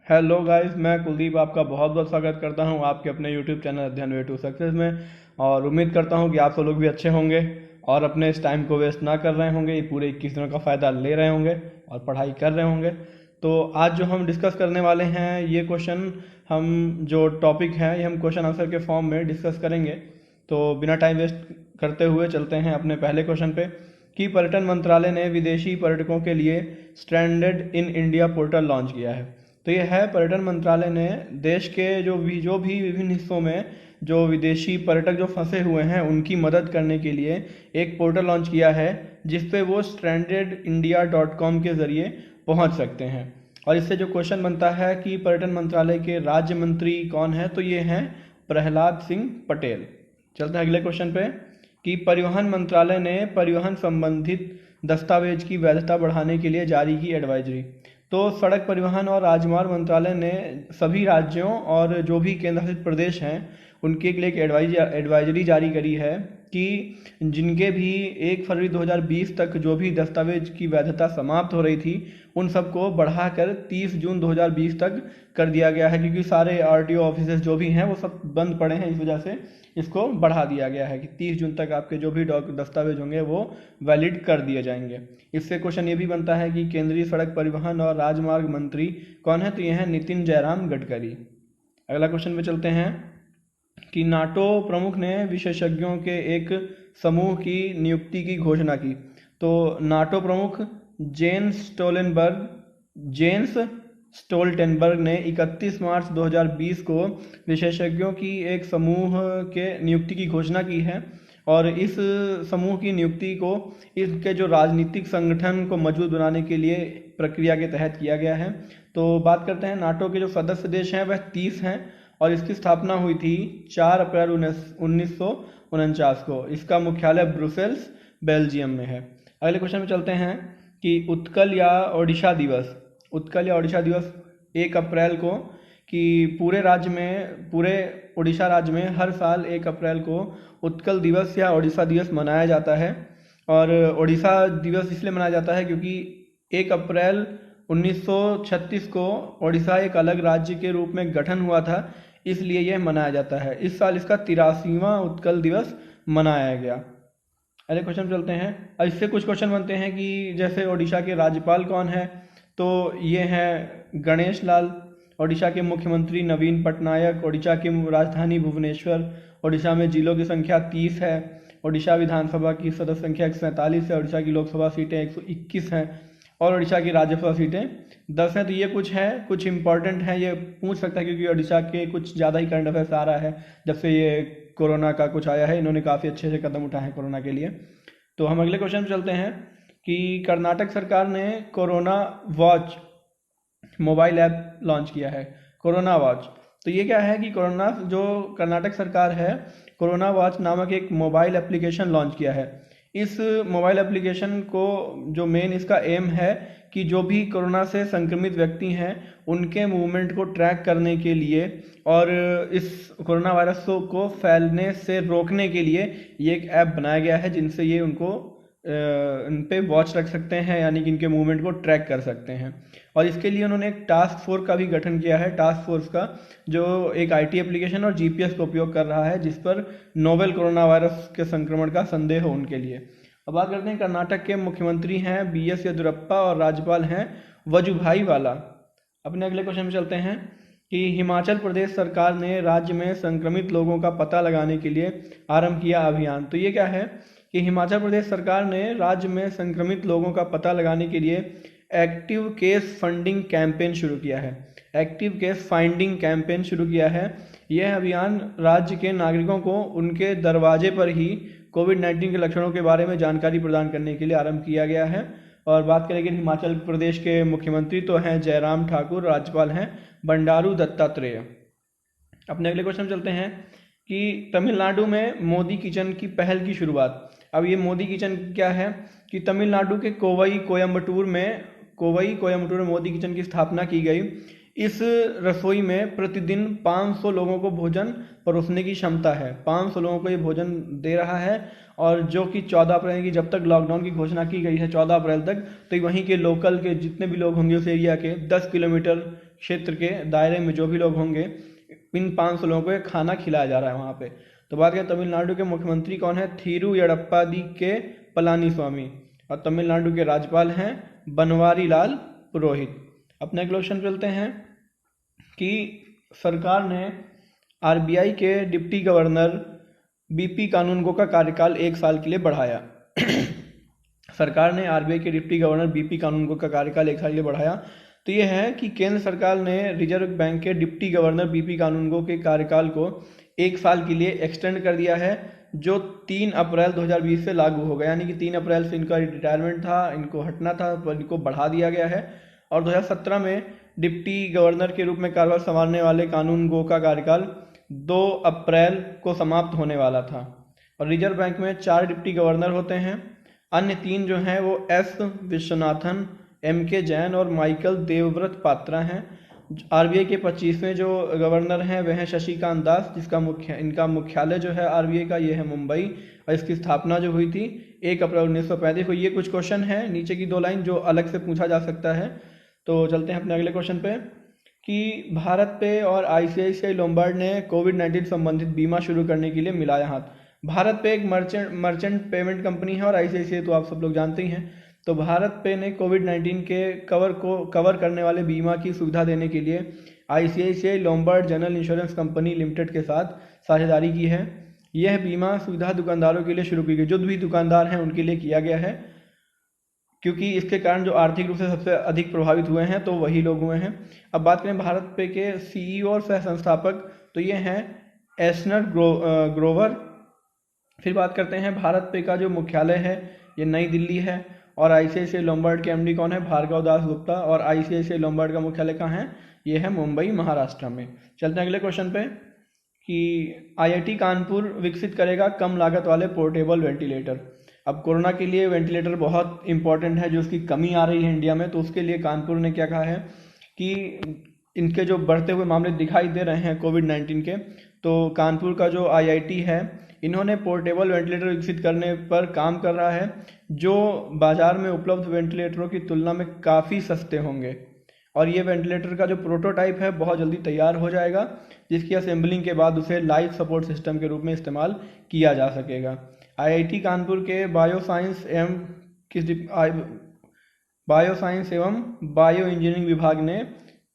Hello guys, मैं कुलदीप आपका बहुत बहुत स्वागत करता हूं आपके अपने यूट्यूब चैनल अध्ययन वे टू सक्सेस में। और उम्मीद करता हूं कि आप सब लोग भी अच्छे होंगे और अपने इस टाइम को वेस्ट ना कर रहे होंगे, ये पूरे 21 दिनों का फ़ायदा ले रहे होंगे और पढ़ाई कर रहे होंगे। तो आज जो हम डिस्कस करने वाले हैं ये क्वेश्चन, हम जो टॉपिक है ये हम क्वेश्चन आंसर के फॉर्म में डिस्कस करेंगे। तो बिना टाइम वेस्ट करते हुए चलते हैं अपने पहले क्वेश्चन पे कि पर्यटन मंत्रालय ने विदेशी पर्यटकों के लिए stranded in India portal launch किया है। तो ये है, पर्यटन मंत्रालय ने देश के जो भी विभिन्न हिस्सों में जो विदेशी पर्यटक जो फंसे हुए हैं उनकी मदद करने के लिए एक पोर्टल लॉन्च किया है जिसपे वो strandedindia.com के ज़रिए पहुंच सकते हैं। और इससे जो क्वेश्चन बनता है कि पर्यटन मंत्रालय के राज्य मंत्री कौन है, तो ये हैं प्रहलाद सिंह पटेल। चलते हैं अगले क्वेश्चन पे कि परिवहन मंत्रालय ने परिवहन संबंधित दस्तावेज की वैधता बढ़ाने के लिए जारी की एडवाइजरी। तो सड़क परिवहन और राजमार्ग मंत्रालय ने सभी राज्यों और जो भी केंद्र शासित प्रदेश हैं उनके लिए एक एडवाइजरी जारी करी है कि जिनके भी 1 फरवरी 2020 तक जो भी दस्तावेज की वैधता समाप्त हो रही थी उन सबको बढ़ाकर 30 जून 2020 तक कर दिया गया है, क्योंकि सारे आरटीओ ऑफिसेज जो भी हैं वो सब बंद पड़े हैं। इस वजह से इसको बढ़ा दिया गया है कि 30 जून तक आपके जो भी दस्तावेज होंगे वो वैलिड कर दिए जाएंगे। इससे क्वेश्चन ये भी बनता है कि केंद्रीय सड़क परिवहन और राजमार्ग मंत्री कौन है, तो ये हैं नितिन जयराम गडकरी। अगला क्वेश्चन पे चलते हैं कि नाटो प्रमुख ने विशेषज्ञों के एक समूह की नियुक्ति की घोषणा की। तो नाटो प्रमुख जेन्स स्टोल्टेनबर्ग ने 31 मार्च 2020 को विशेषज्ञों की एक समूह के नियुक्ति की घोषणा की है। और इस समूह की नियुक्ति को इसके जो राजनीतिक संगठन को मजबूत बनाने के लिए प्रक्रिया के तहत किया गया है। तो बात करते हैं, नाटो के जो सदस्य देश हैं वह 30 हैं और इसकी स्थापना हुई थी 4 अप्रैल 1949 को। इसका मुख्यालय ब्रुसेल्स बेल्जियम में है। अगले क्वेश्चन में चलते हैं कि उत्कल या ओडिशा दिवस 1 अप्रैल को, कि पूरे उड़ीसा राज्य में हर साल 1 अप्रैल को उत्कल दिवस या ओडिशा दिवस मनाया जाता है। और ओडिशा दिवस इसलिए मनाया जाता है क्योंकि 1 अप्रैल 1936 को ओडिशा एक अलग राज्य के रूप में गठन हुआ था, इसलिए यह मनाया जाता है। इस साल इसका 83वां उत्कल दिवस मनाया गया। अगले क्वेश्चन चलते हैं। अब इससे कुछ क्वेश्चन बनते हैं कि जैसे ओडिशा के राज्यपाल कौन है, तो ये हैं गणेश लाल। ओडिशा के मुख्यमंत्री नवीन पटनायक। ओडिशा की राजधानी भुवनेश्वर। ओडिशा में जिलों की संख्या 30 है। ओडिशा विधानसभा की सदस्य संख्या 147 है। ओडिशा की लोकसभा सीटें 121 हैं और ओडिशा की राज्यसभा सीटें 10 हैं। तो ये कुछ है, कुछ इंपॉर्टेंट है, ये पूछ सकता है क्योंकि ओडिशा के कुछ ज़्यादा ही करंट अफेयर्स आ रहा है जब से ये कोरोना का कुछ आया है। इन्होंने काफ़ी अच्छे से कदम उठाए हैं कोरोना के लिए। तो हम अगले क्वेश्चन पे चलते हैं कि कर्नाटक सरकार ने corona watch mobile app launch किया है। कोरोना वॉच, तो ये क्या है कि कर्नाटक सरकार है कोरोना वॉच नामक एक मोबाइल एप्लीकेशन लॉन्च किया है। इस मोबाइल एप्लीकेशन को जो मेन इसका एम है कि जो भी कोरोना से संक्रमित व्यक्ति हैं उनके मूवमेंट को ट्रैक करने के लिए और इस कोरोना वायरस को फैलने से रोकने के लिए ये एक ऐप बनाया गया है जिनसे ये इन पे वॉच रख सकते हैं, यानी कि इनके मूवमेंट को ट्रैक कर सकते हैं। और इसके लिए उन्होंने एक टास्क फोर्स का भी गठन किया है, टास्क फोर्स का, जो एक आईटी एप्लीकेशन और जीपीएस का उपयोग कर रहा है जिस पर नोवेल कोरोना वायरस के संक्रमण का संदेह हो उनके लिए। अब बात करते हैं, कर्नाटक के मुख्यमंत्री हैं बीएस येदियुरप्पा और राज्यपाल हैं वजुभाई वाला। अपने अगले क्वेश्चन में चलते हैं कि हिमाचल प्रदेश सरकार ने राज्य में संक्रमित लोगों का पता लगाने के लिए आरंभ किया अभियान। तो ये क्या है कि हिमाचल प्रदेश सरकार ने राज्य में संक्रमित लोगों का पता लगाने के लिए एक्टिव केस फाइंडिंग कैंपेन शुरू किया है। यह अभियान राज्य के नागरिकों को उनके दरवाजे पर ही कोविड-19 के लक्षणों के बारे में जानकारी प्रदान करने के लिए आरंभ किया गया है। और बात करेंगे हिमाचल प्रदेश के मुख्यमंत्री तो हैं जयराम ठाकुर, राज्यपाल हैं बंडारू दत्तात्रेय। अपने अगले क्वेश्चन चलते हैं कि तमिलनाडु में मोदी किचन की पहल की शुरुआत। अब ये मोदी किचन क्या है कि तमिलनाडु के कोयम्बटूर में मोदी किचन की स्थापना की गई। इस रसोई में प्रतिदिन 500 लोगों को भोजन परोसने की क्षमता है। 500 लोगों को ये भोजन दे रहा है और जो कि 14 अप्रैल की, जब तक लॉकडाउन की घोषणा की गई है 14 अप्रैल तक, तो वहीं के लोकल के जितने भी लोग होंगे उस एरिया के 10 किलोमीटर क्षेत्र के दायरे में जो भी लोग होंगे, इन 500 लोगों को एक खाना खिलाया जा रहा है वहाँ पे। तो बात करें तमिलनाडु के मुख्यमंत्री कौन है, थिरु एडप्पादी के पलानीस्वामी, और तमिलनाडु के राज्यपाल हैं बनवारी लाल पुरोहित। अपने क्वेश्चन चलते हैं कि सरकार ने आरबीआई के डिप्टी गवर्नर बीपी कानूनगो का कार्यकाल 1 साल के लिए बढ़ाया। सरकार ने आरबीआई के डिप्टी गवर्नर बीपी कानूनगो का कार्यकाल 1 साल के लिए बढ़ाया। तो ये है कि केंद्र सरकार ने रिजर्व बैंक के डिप्टी गवर्नर बीपी कानूनगो के कार्यकाल को 1 साल के लिए एक्सटेंड कर दिया है, जो 3 अप्रैल 2020 से लागू हो गया। यानी कि 3 अप्रैल से इनका रिटायरमेंट था, इनको हटना था, पर इनको बढ़ा दिया गया है। और 2017 में डिप्टी गवर्नर के रूप में कार्यभार संभालने वाले कानूनगो का कार्यकाल 2 अप्रैल को समाप्त होने वाला था। और रिजर्व बैंक में 4 डिप्टी गवर्नर होते हैं, अन्य 3 जो हैं वो एस विश्वनाथन, एम के जैन और माइकल देवव्रत पात्रा हैं। आरबीआई के 25वें जो गवर्नर हैं वह हैं शशिकांत दास, जिसका इनका मुख्यालय जो है आरबीआई का ये है मुंबई, और इसकी स्थापना जो हुई थी 1 अप्रैल 1935 को। ये कुछ क्वेश्चन है नीचे की 2 लाइन जो अलग से पूछा जा सकता है। तो चलते हैं अपने अगले क्वेश्चन पे कि भारत पे और आईसीआईसीआई लोम्बार्ड ने कोविड-19 संबंधित बीमा शुरू करने के लिए मिलाया हाथ। भारत पे एक मर्चेंट पेमेंट कंपनी है और आईसीआईसीआई तो आप सब लोग जानते ही हैं। तो भारत पे ने कोविड-19 के कवर करने वाले बीमा की सुविधा देने के लिए ICICI Lombard general insurance company limited के साथ साझेदारी की है। यह बीमा सुविधा दुकानदारों के लिए शुरू की गई, जो भी दुकानदार हैं उनके लिए किया गया है, क्योंकि इसके कारण जो आर्थिक रूप से सबसे अधिक प्रभावित हुए हैं तो वही लोग हुए हैं। अब बात करें भारत पे के सीईओ और सह संस्थापक, तो ये हैं एस्नर ग्रोवर। फिर बात करते हैं भारत पे का जो मुख्यालय है ये नई दिल्ली है, और आईसीआईसीआई लोम्बार्ड के एमडी कौन है, भार्गव दास गुप्ता, और आईसीआईसीआई लोम्बार्ड का मुख्यालय कहाँ है, ये है मुंबई महाराष्ट्र में। चलते हैं अगले क्वेश्चन पे कि आईआईटी कानपुर विकसित करेगा कम लागत वाले पोर्टेबल वेंटिलेटर। अब कोरोना के लिए वेंटिलेटर बहुत इंपॉर्टेंट है, जो उसकी कमी आ रही है इंडिया में, तो उसके लिए कानपुर ने क्या कहा है कि इनके जो बढ़ते हुए मामले दिखाई दे रहे हैं कोविड-19 के, तो कानपुर का जो आईआईटी है इन्होंने पोर्टेबल वेंटिलेटर विकसित करने पर काम कर रहा है, जो बाजार में उपलब्ध वेंटिलेटरों की तुलना में काफ़ी सस्ते होंगे। और ये वेंटिलेटर का जो प्रोटोटाइप है बहुत जल्दी तैयार हो जाएगा, जिसकी असेंबलिंग के बाद उसे लाइफ सपोर्ट सिस्टम के रूप में इस्तेमाल किया जा सकेगा। आईआईटी कानपुर के बायोसाइंस एवं बायो इंजीनियरिंग विभाग ने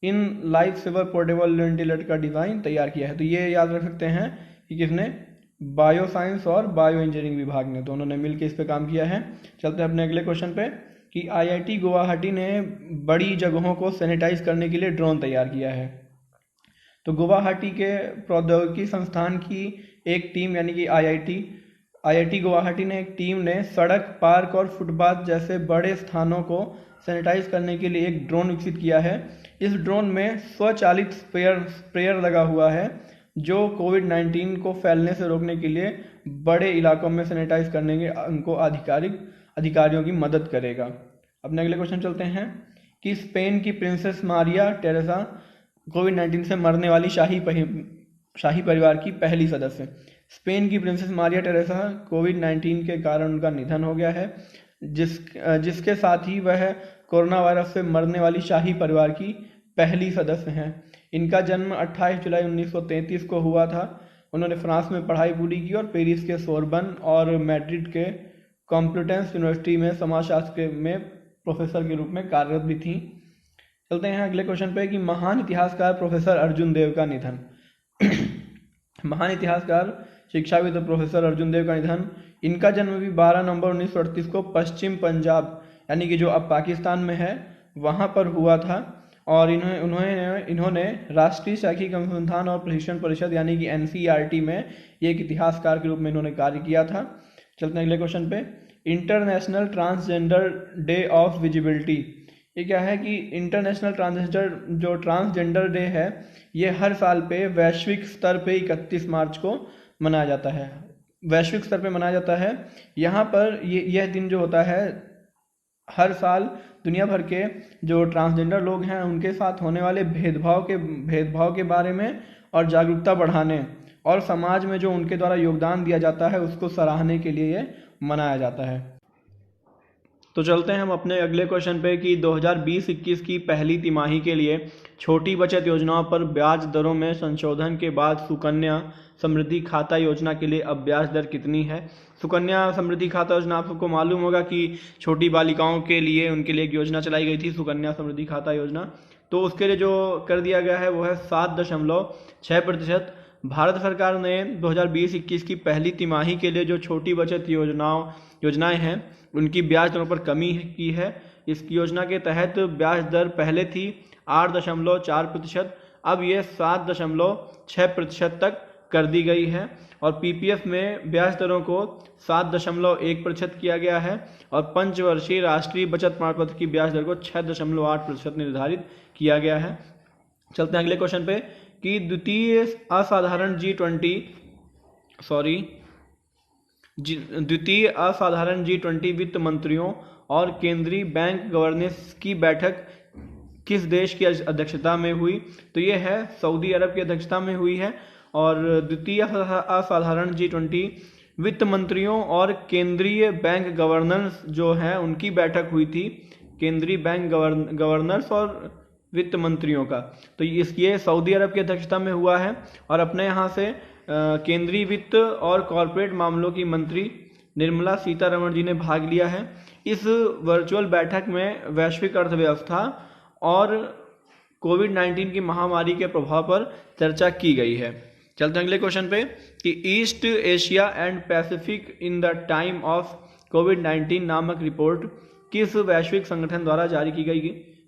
इन लाइफ सेवर पोर्टेबल वेंटिलेटर का डिज़ाइन तैयार किया है। तो ये याद रख सकते हैं कि किसने, बायोसाइंस और बायो इंजीनियरिंग विभाग ने, दोनों ने मिलकर इस पर काम किया है। चलते हैं अपने अगले क्वेश्चन पे कि आईआईटी गुवाहाटी ने बड़ी जगहों को सैनिटाइज करने के लिए ड्रोन तैयार किया है। तो गुवाहाटी के प्रौद्योगिकी संस्थान की एक टीम, यानी कि आईआईटी गुवाहाटी ने एक टीम ने सड़क, पार्क और फुटपाथ जैसे बड़े स्थानों को सैनिटाइज करने के लिए एक ड्रोन विकसित किया है। इस ड्रोन में स्वचालित स्प्रेयर लगा हुआ है, जो कोविड-19 को फैलने से रोकने के लिए बड़े इलाकों में सैनिटाइज करने के उनको अधिकारियों की मदद करेगा। अपने अगले क्वेश्चन चलते हैं कि स्पेन की प्रिंसेस मारिया टेरेसा कोविड-19 से मरने वाली शाही परिवार की पहली सदस्य। स्पेन की प्रिंसेस मारिया टेरेसा कोविड-19 के कारण उनका निधन हो गया है, जिसके साथ ही वह कोरोना वायरस से मरने वाली शाही परिवार की पहली सदस्य हैं। इनका जन्म 28 जुलाई 1933 को हुआ था। उन्होंने फ्रांस में पढ़ाई पूरी की और पेरिस के सोरबन और मैड्रिड के कॉम्प्लुटेंस यूनिवर्सिटी में समाजशास्त्र में प्रोफेसर के रूप में कार्यरत भी थी। चलते हैं अगले क्वेश्चन पे कि महान इतिहासकार प्रोफेसर अर्जुन देव का निधन। महान इतिहासकार, शिक्षाविद प्रोफेसर अर्जुन देव का निधन। इनका जन्म भी 12 नवंबर 1938 को पश्चिम पंजाब, यानी कि जो अब पाकिस्तान में है, वहाँ पर हुआ था। और इन्होंने राष्ट्रीय शैक्षिक अनुसंधान और प्रशिक्षण परिषद, यानी कि एनसीईआरटी में एक इतिहासकार के रूप में इन्होंने कार्य किया था। चलते हैं अगले क्वेश्चन पे, international transgender day of visibility. ये क्या है कि इंटरनेशनल ट्रांसजेंडर डे है, ये हर साल पे वैश्विक स्तर पे 31 मार्च को मनाया जाता है। वैश्विक स्तर पे मनाया जाता है। यहाँ पर यह दिन जो होता है, हर साल दुनिया भर के जो ट्रांसजेंडर लोग हैं उनके साथ होने वाले भेदभाव के बारे में और जागरूकता बढ़ाने और समाज में जो उनके द्वारा योगदान दिया जाता है उसको सराहने के लिए ये मनाया जाता है। तो चलते हैं हम अपने अगले क्वेश्चन पे कि 2020-21 की पहली तिमाही के लिए छोटी बचत योजनाओं पर ब्याज दरों में संशोधन के बाद सुकन्या समृद्धि खाता योजना के लिए अब ब्याज दर कितनी है। सुकन्या समृद्धि खाता योजना आप सबको मालूम होगा कि छोटी बालिकाओं के लिए उनके लिए एक योजना चलाई गई थी, सुकन्या समृद्धि खाता योजना। तो उसके लिए जो कर दिया गया है वो है 7.6%। भारत सरकार ने 2020-21 की पहली तिमाही के लिए जो छोटी बचत योजनाएं हैं उनकी ब्याज दरों पर कमी की है। इस योजना के तहत ब्याज दर पहले थी 8.4%, अब ये 7.6% तक कर दी गई है। और पीपीएफ में ब्याज दरों को 7.1% किया गया है और पंचवर्षीय राष्ट्रीय बचत प्रमाण पत्र की ब्याज दर को 6.8% निर्धारित किया गया है। चलते हैं अगले क्वेश्चन पे कि द्वितीय असाधारण G20 वित्त मंत्रियों और केंद्रीय बैंक गवर्नर्स की बैठक किस देश की अध्यक्षता में हुई। तो ये है सऊदी अरब की अध्यक्षता में हुई है। और द्वितीय असाधारण G20 वित्त मंत्रियों और केंद्रीय बैंक गवर्नर्स जो हैं उनकी बैठक हुई थी, केंद्रीय बैंक गवर्नर्स और वित्त मंत्रियों का। तो ये सऊदी अरब की अध्यक्षता में हुआ है और अपने यहाँ से केंद्रीय वित्त और कॉरपोरेट मामलों की मंत्री निर्मला सीतारमण जी ने भाग लिया है। इस वर्चुअल बैठक में वैश्विक अर्थव्यवस्था और कोविड-19 की महामारी के प्रभाव पर चर्चा की गई है। चलते हैं अगले क्वेश्चन पे कि East Asia and Pacific in the time of कोविड-19 नामक रिपोर्ट किस वैश्विक संगठन द्वारा जारी की गई।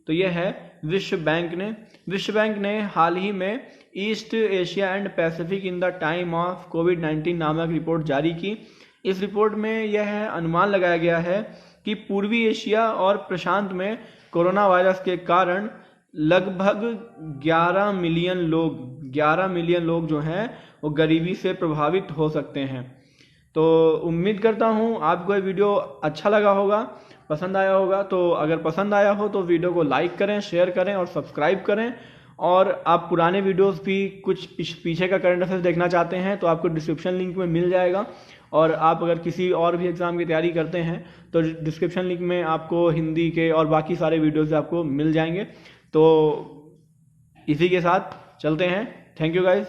तो यह है विश्व बैंक ने हाल ही में East Asia and Pacific in the time of कोविड-19 नामक रिपोर्ट जारी की। इस रिपोर्ट में यह अनुमान लगाया गया है कि पूर्वी एशिया और प्रशांत में कोरोना वायरस के कारण लगभग 11 मिलियन लोग जो हैं वो गरीबी से प्रभावित हो सकते हैं। तो उम्मीद करता हूँ आपको ये वीडियो अच्छा लगा होगा, पसंद आया होगा। तो अगर पसंद आया हो तो वीडियो को लाइक करें, शेयर करें और सब्सक्राइब करें। और आप पुराने वीडियोस भी कुछ पीछे का करंट अफेयर्स देखना चाहते हैं तो आपको डिस्क्रिप्शन लिंक में मिल जाएगा। और आप अगर किसी और भी एग्ज़ाम की तैयारी करते हैं तो डिस्क्रिप्शन लिंक में आपको हिंदी के और बाकी सारे वीडियोस आपको मिल जाएंगे। तो इसी के साथ चलते हैं। Thank you guys.